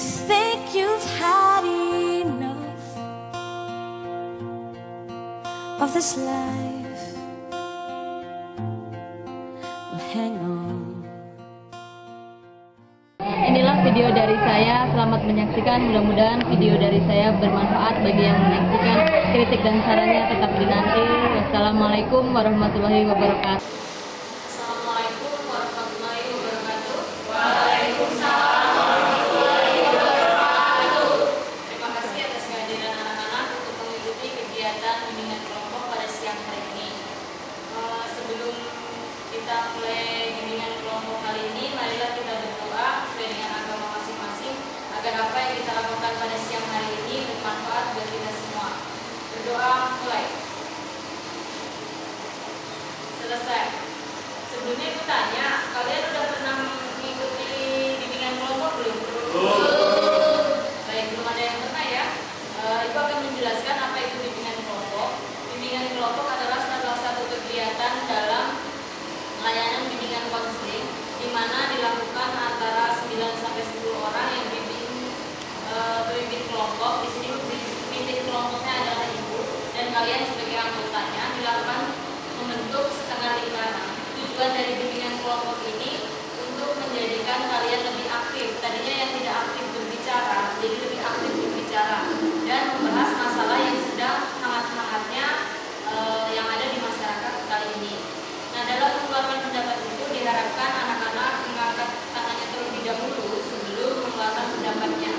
think you've had enough of this life? Well, hang on. Inilah video dari saya, selamat menyaksikan. Mudah-mudahan video dari saya bermanfaat bagi yang menyaksikan. Kritik dan sarannya tetap dinanti. Wassalamualaikum warahmatullahi wabarakatuh. Assalamualaikum warahmatullahi wabarakatuh. Waalaikumsalam warahmatullahi wabarakatuh. Terima kasih atas kehadiran anak-anak untuk mengikuti kegiatan bimbingan kelompok pada siang hari ini. Sebelum kita mulai bimbingan kelompok kali ini, marilah kita berdoa sesuai dengan agama masing-masing agar apa yang kita lakukan pada siang hari ini bermanfaat buat kita semua. Berdoa mulai. Selesai. Sebelumnya aku tanya, kalian udah pernah mengikuti bimbingan kelompok belum? Baik, belum ada yang pernah ya. Ibu akan menjelaskan apa itu bimbingan kelompok. Bimbingan kelompok adalah salah satu kegiatan dalam layanan bimbingan konseling, di mana dilakukan antara 9 sampai 10 orang yang pemimpin kelompok. Di sini pemimpin kelompoknya adalah ibu dan kalian sebagai anggotanya dilakukan membentuk setengah lingkaran. Tujuan dari bimbingan kelompok ini untuk menjadikan kalian lebih aktif. Tadinya yang tidak aktif berbicara, jadi lebih aktif berbicara dan membahas masalah yang sedang hangat-hangatnya yang ada di masyarakat kali ini. Nah, dalam mengeluarkan pendapat itu diharapkan anak-anak mengangkat tangannya terlebih dahulu sebelum mengeluarkan pendapatnya.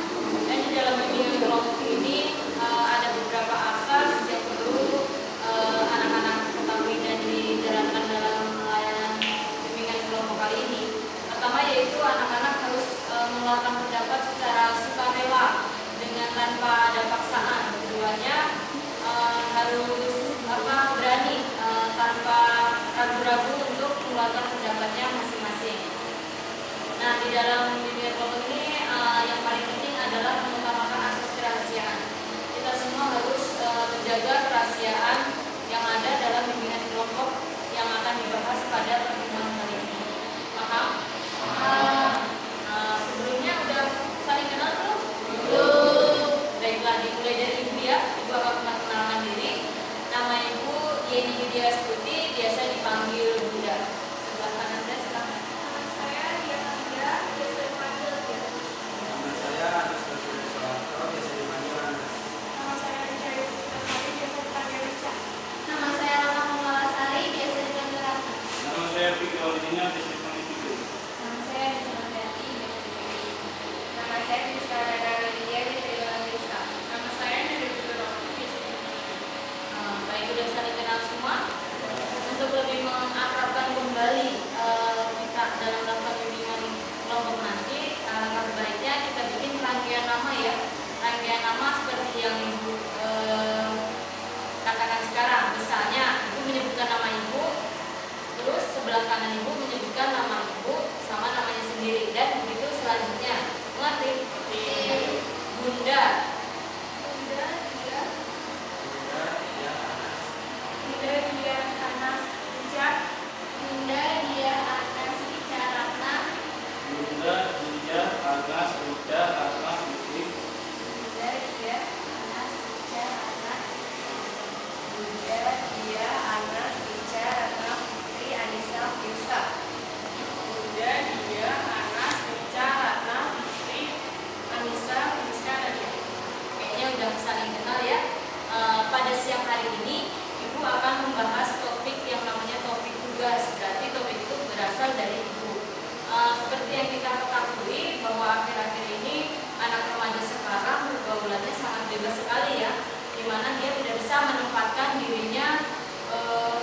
Dan di dalam bimbingan kelompok ini ada beberapa asas yang perlu anak-anak ketahui dan dijalankan dalam layanan bimbingan kelompok kali ini. Pertama yaitu anak-anak harus mengeluarkan pendapat secara sukarela dengan tanpa ada paksaan. Keduanya harus berani tanpa ragu-ragu untuk mengeluarkan pendapatnya masing-masing. Nah, di dalam bimbingan kelompok ini yang paling penting adalah mengutamakan asas kerahasiaan. Kita semua harus menjaga kerahasiaan yang ada dalam bimbingan kelompok yang akan dibahas pada pertemuan kali ini. Paham? Sebelumnya udah saling kenal belum? Belum. Baiklah, dimulai dari ibu ya. Ibu akan memperkenalkan diri. Nama ibu Yeni Widya Stuti, biasa dipanggil Bunda. Sebelah kanan saya silakan. Nama saya Diana Widya, biasa dipanggil Dia. Nama saya Agus Baskoro Soeharto, biasa dipanggil Agus. Nama saya Rica Yusufari, biasa dipanggil Rica. Nama saya Rana Manggalasari, biasa dipanggil Ratna. Nama saya Vicky Aulinia, biasa dipanggil Vicky. Nama saya Rizal Dati, biasa dipanggil Rizal. Nama saya Rizka Radana Widya, biasa dipanggil Rizka. Nama saya Nanda Widya, biasa dipanggil. Baik, sudah saling kenal semua. Untuk lebih mengakrabkan kembali kita dalam melakukan bimbingan kelompok nanti, alangkah baiknya kita bikin rangkaian nama ya. Rangkaian nama seperti yang ibu katakan sekarang. Misalnya, ibu menyebutkan nama ibu, terus sebelah kanan ibu menyebutkan nama ibu sama namanya sendiri, dan begitu selanjutnya. Mengerti? Bunda. Bunda dia. Bunda dia Anas Richard. Bunda dia Anas Rica Ratna. Bunda, Dia, Agas, Rida, Ratna, Putri. Bunda dia Anas Rica Ratna. Bunda dia Anas Rica Ratna Putri Anissa Yuska. Bunda dia Anas Rica Ratna Putri Anissa Yuska Nadia. Kayaknya udah saling kenal ya. Pada siang hari ini ibu akan membahas topik yang namanya topik tugas. Berarti topik itu berasal dari ibu. Seperti yang kita ketahui bahwa akhir-akhir ini anak remaja sekarang pergaulannya sangat bebas sekali ya, dimana dia tidak bisa menempatkan dirinya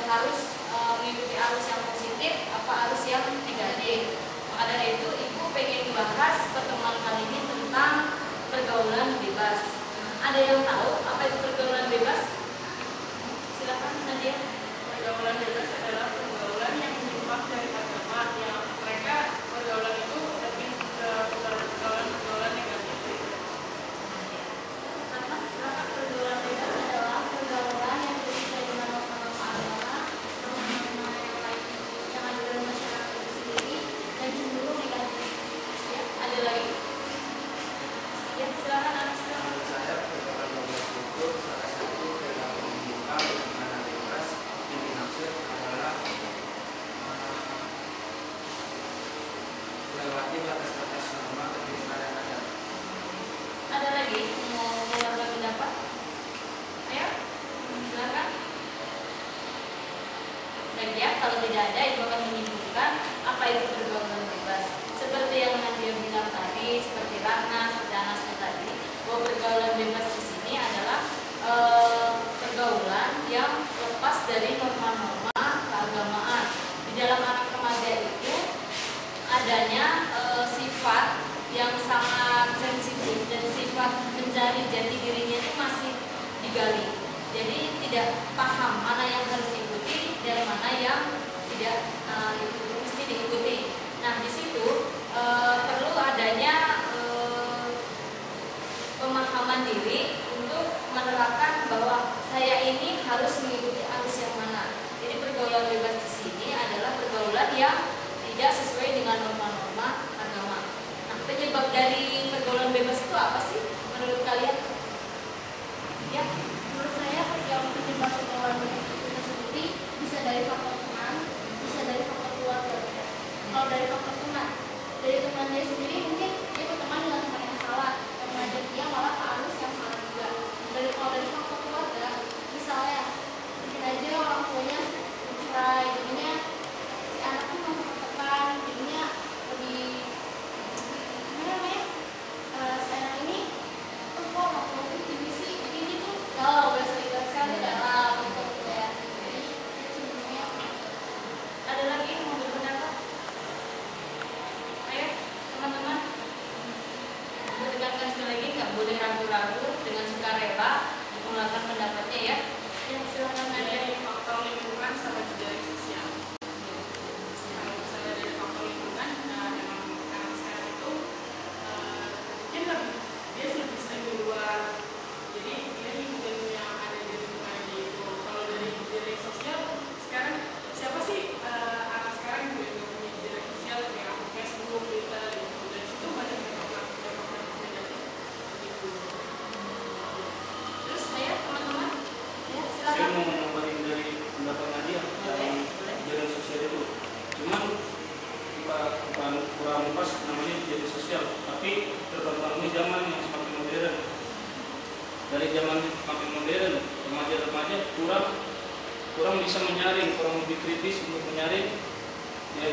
harus mengikuti arus yang positif apa arus yang negatif. Maka dari itu ibu pengen bahas pertemuan kali ini tentang pergaulan bebas. Ada yang tahu apa itu pergaulan bebas? Silakan Nadia. Pergaulan bebas adalah pergaulan yang menyimpang dari agama, yang mereka pergaulan itu lebih ke pergaulan negatif. Ratna, silakan. Pergaulan bebas adalah pergaulan yang tidak dari norma-norma agama, norma-norma yang lain yang ada dalam masyarakat itu sendiri, dan cenderung negatif. Ya, ada lagi. lagi batas-batas norma kehidupan yang ada. Ada lagi mau mengeluarkan pendapat? Ayo, silakan. Baik ya, kalau tidak ada, Ibu akan menyimpulkan apa itu pergaulan bebas. Seperti yang Nadia bilang tadi, seperti Ratna, seperti Anasnya tadi, bahwa pergaulan bebas di sini adalah pergaulan yang lepas dari norma-norma keagamaan. Di dalam anak remaja itu adanya sifat yang sangat sensitif dan sifat mencari jati dirinya ini masih digali. Jadi tidak paham mana yang harus diikuti dan mana yang tidak mesti diikuti. Nah, di situ perlu adanya pemahaman diri untuk menerapkan bahwa saya ini harus mengikuti arus yang mana. Jadi pergaulan bebas di sini adalah pergaulan yang tidak sesuai dengan norma-norma agama. Nah, penyebab dari pergaulan bebas itu apa sih menurut kalian? Ya, Menurut saya yang penyebab pergaulan bebas itu sendiri bisa dari faktor teman, bisa dari faktor keluarga. Kalau dari faktor teman, dari teman dia sendiri mungkin dia berteman dengan teman yang salah, yang mengajak dia malah ke arus yang salah juga. Kalau dari faktor keluarga, misalnya mungkin aja orang tuanya bercerai, jadinya si anak pun mempertekan, jadinya lebih gimana namanya? Si anak ini kok orang tua itu gini sih, ini tuh galau, bahasa Inggris sekali galau gitu ya. Jadi sebenarnya ada lagi yang mau berpendapat? Ayo, teman-teman. Saya tekankan sekali lagi, nggak boleh ragu-ragu, dengan sukarela mengeluarkan pendapatnya ya. Ya, silakan Ada Nadia. dari faktor lingkungan sama jejaring sosial. Kalau misalnya dari faktor lingkungan, nah memang anak sekarang itu mungkin dia lebih sering di luar. Jadi dia ngikutin yang ada di lingkungan itu. Kalau dari jejaring sosial, sekarang siapa sih anak sekarang yang juga punya jejaring sosial kayak Facebook, Twitter, gitu. Dan situ banyak dampak negatif gitu. Terus ayo teman-teman. Ya, Saya silakan. mau nambahin dari pendapat Nadia dalam jaring sosial itu. Cuman bukan kurang pas namanya jaring sosial, tapi terpengaruhi zaman yang semakin modern. Dari zaman semakin modern, remaja-remaja kurang bisa menyaring, kurang lebih kritis untuk menyaring ya,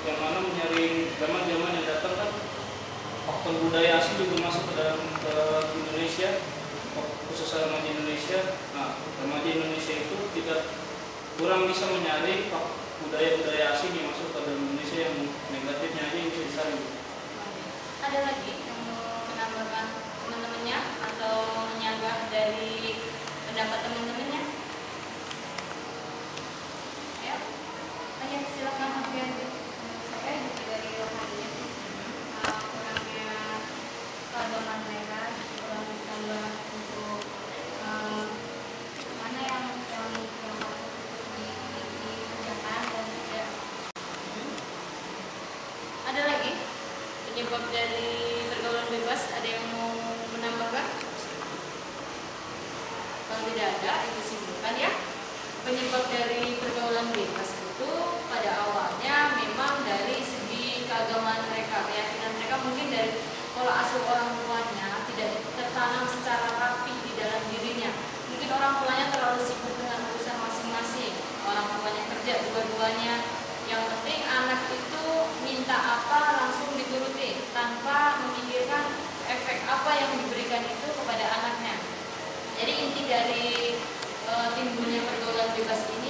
yang mana menyaring zaman-zaman yang datang kan faktor budaya asing juga masuk ke dalam Indonesia, khususnya remaja Indonesia. Nah, remaja Indonesia itu tidak kurang bisa menyaring budaya-budaya asing yang masuk ke dalam Indonesia, yang negatifnya aja yang bisa disaring. Ada lagi yang mau menambahkan teman-temannya atau menyanggah dari pendapat teman-temannya? Ya, ayo silakan Alfian. saya juga dari rohaninya sih, kurangnya keagamaan mereka, kurang ditambah untuk mana yang harus dikerjakan dan tidak. Ada lagi penyebab dari pergaulan bebas? Ada yang mau menambahkan? Kalau tidak ada, itu simpulkan ya. Penyebab dari pergaulan bebas itu pada awalnya memang dari segi keagamaan mereka, keyakinan mereka, mungkin dari pola asuh orang tuanya tidak tertanam secara rapi di dalam dirinya. Mungkin orang tuanya terlalu sibuk dengan urusan masing-masing, orang tuanya kerja dua-duanya. Yang penting anak itu minta apa langsung dituruti tanpa memikirkan efek apa yang diberikan itu kepada anaknya. Jadi inti dari timbulnya pergaulan bebas ini